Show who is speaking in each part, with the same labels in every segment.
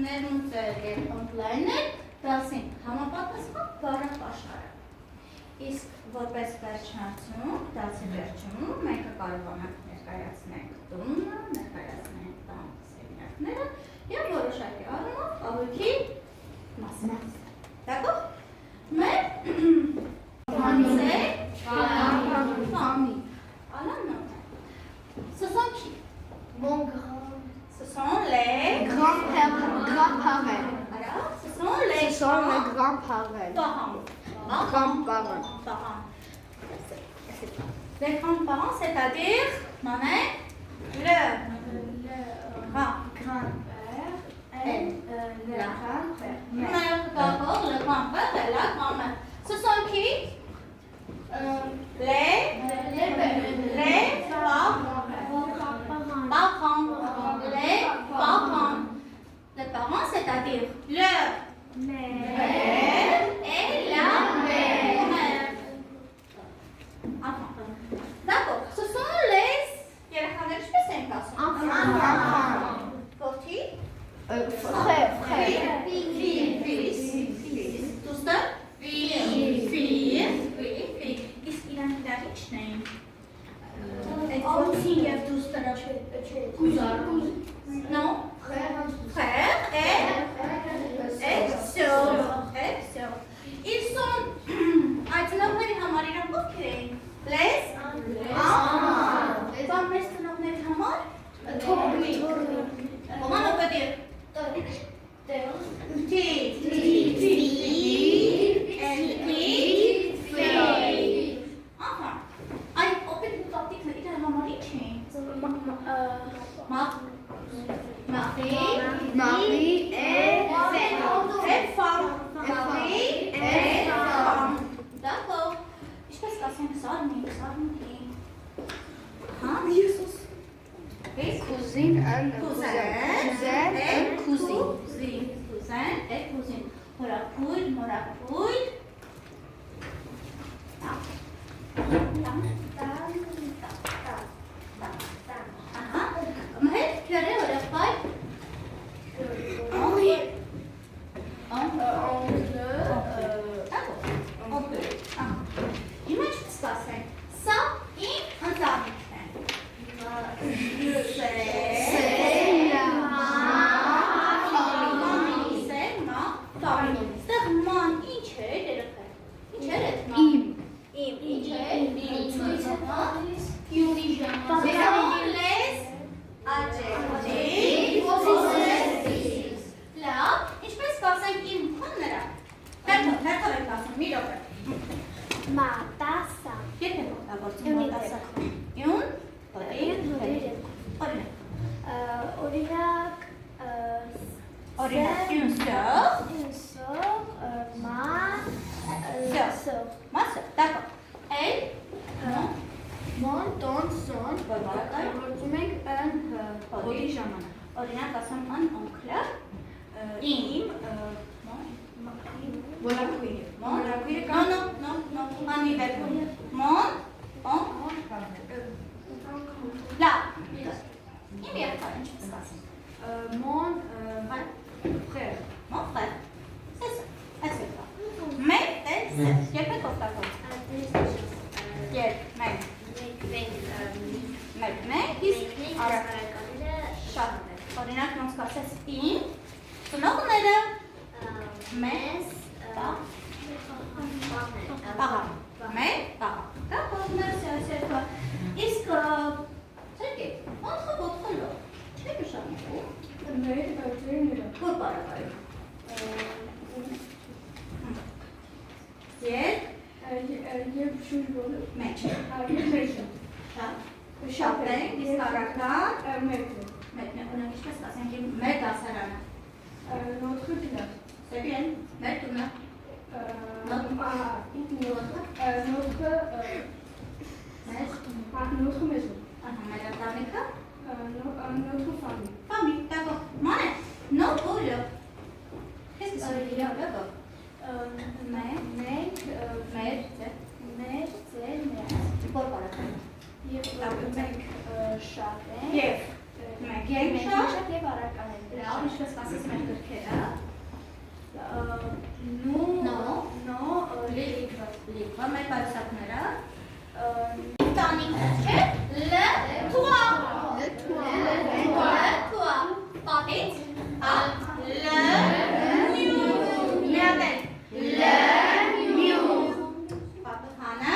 Speaker 1: ներմուծել և ընդլայնել 10-ին համապատասխան բառապաշարը։ Իսկ որպես վերջնարդյունք, 10-ի վերջում մենք կարող ենք ներկայացնենք տունը, ներկայացնենք տան սենյակները և որոշակի առումով կահույքի մասը։ Դակո՞ղ։ Մեր Ce sont qui?
Speaker 2: Mon grand.
Speaker 1: Ce sont les
Speaker 2: Grands-parents.
Speaker 1: Alors, ce sont les
Speaker 2: grands-parents.
Speaker 1: Parents. Les grands-parents, c'est-à-dire, maman, le
Speaker 2: grand-père et le grand-père.
Speaker 1: D'accord, le grand-père et la grand-mère. Ce sont qui? Les parents. Les parents, c'est-à-dire le père et la mère. D'accord. Ce sont les... Il y a la caméra, je peux une personne. Pour qui?
Speaker 2: Frère.
Speaker 1: Fils. Tout ça? Fille. Est-ce qu'il a un Dutch name? Non? Frère et sœur. Ils sont... Այդնողների համար իրան ովքեր էին? Les? Բան մեզ տնողների համար? Comment on peut dire? Enfin, ay, opet bu taktikle ilan hamar için.
Speaker 2: Marie et
Speaker 1: femme. D'accord. Je pense que c'est sarmi. Hein?
Speaker 2: cousine and
Speaker 1: Cousin et cousine. Morapuid. Mais quel est le travail? Imagine ce que c'est. Ça et un tableau. Ma soeur, d'accord. Elle?
Speaker 2: Mon ton son գործում ենք հորի ժամանակ։
Speaker 1: Օրինակ ասում ան օնքլը իմ
Speaker 2: Մորակույրը։
Speaker 1: No, անի վերքում մոն լավ իմ երկար ինչ ես ասում
Speaker 2: Mon frère.
Speaker 1: Mon frère c'est ça c'est ça mais c'est երբեք օգտագործում Մենք իսկ շատ օրինակ ոնց կասես իմ ծնողները մեզ պահա մեր պահա իսկ Սերգեյ ոնց votre nom չեք շարունակում որ բարակայում
Speaker 2: Երբ շուտ բոլոր
Speaker 1: մեջ
Speaker 2: շատ
Speaker 1: շատ ենք իսկ առական
Speaker 2: մեկը
Speaker 1: մեկն ինչպես ասենք մեր դասարանը
Speaker 2: Notre village.
Speaker 1: C'est bien, mais tout le monde.
Speaker 2: Notre maison. Notre famille.
Speaker 1: Famille, d'accord. Monnaie, non, pour le. Qu'est-ce que ça veut dire d'abord? Mère, c'est pour la famille. Շատ ենք։ Մենք ենք շատ եւ առական ենք։ Լավ, ինչպես ասես մեր գրքերը։ Հատակները։ Տանիք չէ։ Լթուա։ Լթուա։ Պատից։ Լմյու։ Միաբել։ Լմյու։ Պատուհանը։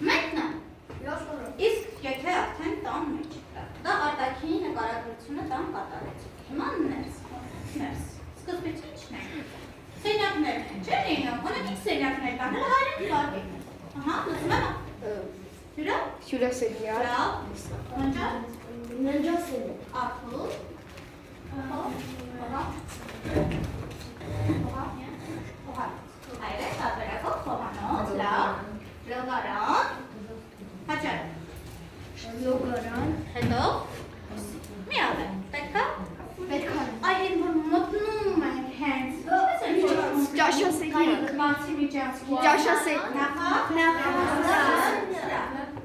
Speaker 1: Maintenant, իսկ եթե արդեն տան մեջ կա, դա արտաքինի նկարագրությունը տան կատարեց։ Հիմա ներս։ Սկզբից ի՞նչն է։ Սենյակներն են, չէ՞ լինում, ունենք ինչ սենյակներ կան, հələ հայրեն վարկ են։ Ահա, լսում եմ։ Հյուրա։
Speaker 2: Հյուրասենյակ։
Speaker 1: Լավ։ Ննջա։
Speaker 2: Ննջասենյակ։
Speaker 1: Ապուլ։ Հայրը տարբերակով խոհանոց, լավ, լոգարան, հաճար,
Speaker 2: Լոգարան։
Speaker 1: հետո, մի ադը, պետքա, այ են որ մոտնում են հենց,
Speaker 2: Ճաշասենյակ։
Speaker 1: բացի միջանցքի,
Speaker 2: Ճաշասենյակ։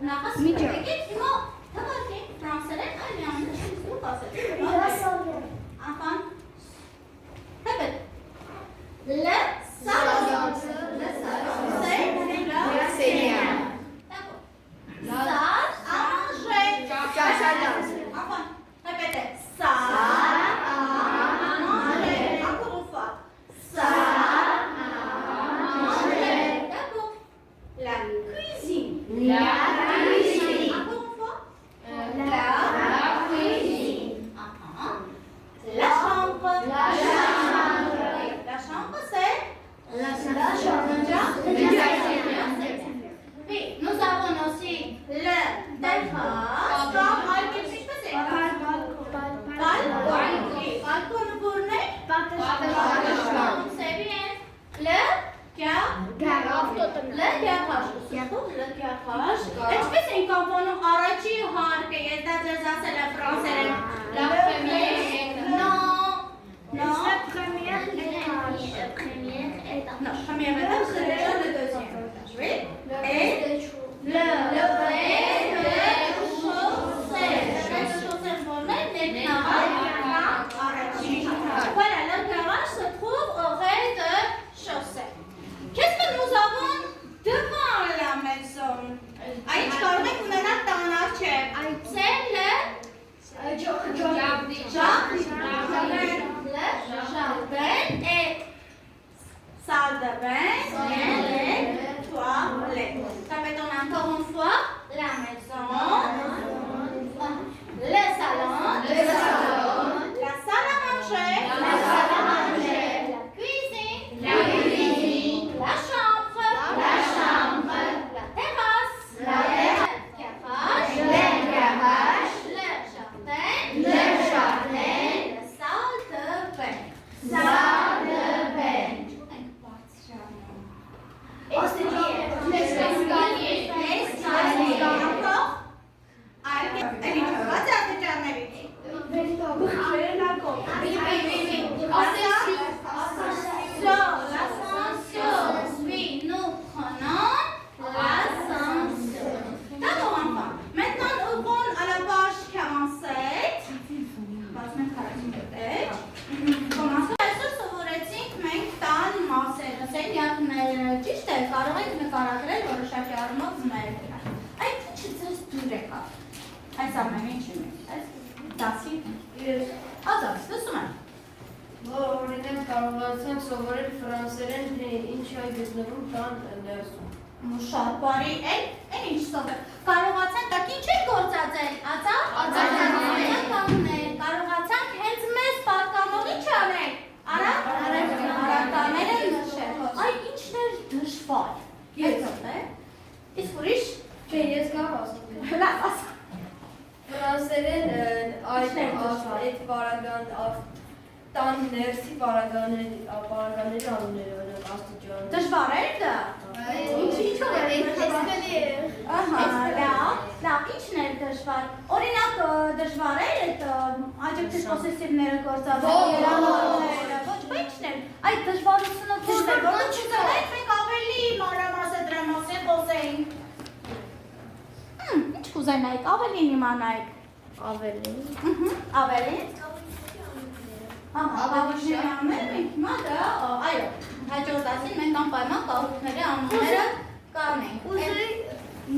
Speaker 1: նախասենյակ, եկեք հիմա թվարկենք ֆրանսերեն այլ միանձը չիզդուք ասեցիք, Անքան, հետդ, Salon. Salle à manger. Enfin, répétez. Salle à manger. Encore une fois. Salle à manger. D'accord. La cuisine. Encore une fois. La cuisine. La chambre. La chambre, c'est Oui, nous avons aussi le terrasse, comme balcon pour c'est bien. Le garage. Ինչպես ենք անվանում առաջի հարկը, ես դա ձեզ ասել եմ ֆրանսերեն, la première, non,
Speaker 2: La première étage.
Speaker 1: non, première étape, c'est déjà le deuxième étage, oui, et le rez-de-chaussée formé voilà, le garage se trouve au rez-de-chaussée. Qu'est-ce que nous avons devant la maison? Aïe, կարող եք ունենալ տանաչեր, c'est le jardin et salle de bain et les toilettes. Répétons encore une fois, la maison, le salon, la salle à manger, la cuisine, la chambre, la terrasse, le garage, le jardin, la salle de bain. Maintenant, ouvrons à la page 47. Commençons. Այսօր սովորեցինք մենք տան մասերը, սենյակները, ճիշտ է, կարող եք նկարագրել որոշակի առումով մեր։ Այդ ինչը ձեզ դուր եկավ։ Այս ամենը ինչի մեջ։ Այս դասի։ Ազատ, լսում եմ։
Speaker 3: Օրինակ կարողացանք սովորել ֆրանսերեն, թե ինչ է գտնվում տան ներսում։
Speaker 1: Շատ բարի, այն ինչ սովոր։ Կարողացանք, տակ ինչ է գործածել, կարողացանք հենց մեզ պատկանող ինչ անել, արակաները նշել, այ ինչն էր դժվար, երկրորդ է, իսկ ուրիշ,
Speaker 3: Չէ, ես կարող ասեմ։
Speaker 1: լավ ասա,
Speaker 3: Ֆրանսերեն այդ պարագան, տան ներսի պարագաների անունները, օրինակ աստիճան։
Speaker 1: դժվար էր դա, ինչով էր լավ, ինչն էր դժվար, օրինակ դժվար էր այդ adjective possessive-ները գործածել, ոչ, ինչն էր, այդ դժվարությունը որն է, որը չուզելեք մենք ավելի մանրամասը դրա մասին խոսեինք, ինչ կուզենայիք ավելին իմանայիք։
Speaker 2: Ավելին։
Speaker 1: Ավելին։ Հավաքությունների անունները մենք հիմա դա, այո, հաջորդ դասին մենք անպայման կահույքների անունները կանենք։
Speaker 2: Ուզեի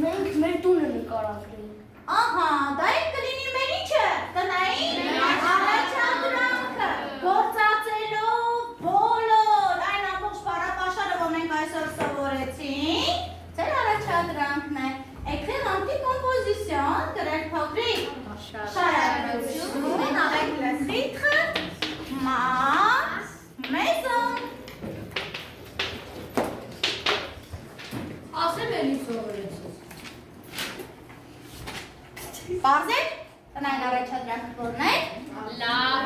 Speaker 2: մենք մեր տունը նկարագրենք։
Speaker 1: Ահա, դա էլ կլինի մեր ինչը, տնային առաջադրանքը, գործածելով բոլոր այն ամբողջ բառապաշարը, որ մենք այսօր սովորեցինք, ձեր առաջադրանքն է, écrire un petit composition, գրել փոքրիկ շարադրություն, avec le titre Ma maison.
Speaker 3: Ասեմ էլի սովորեցի։
Speaker 1: Պարզ է, տնային առաջադրանքը որն է։
Speaker 3: Լավ,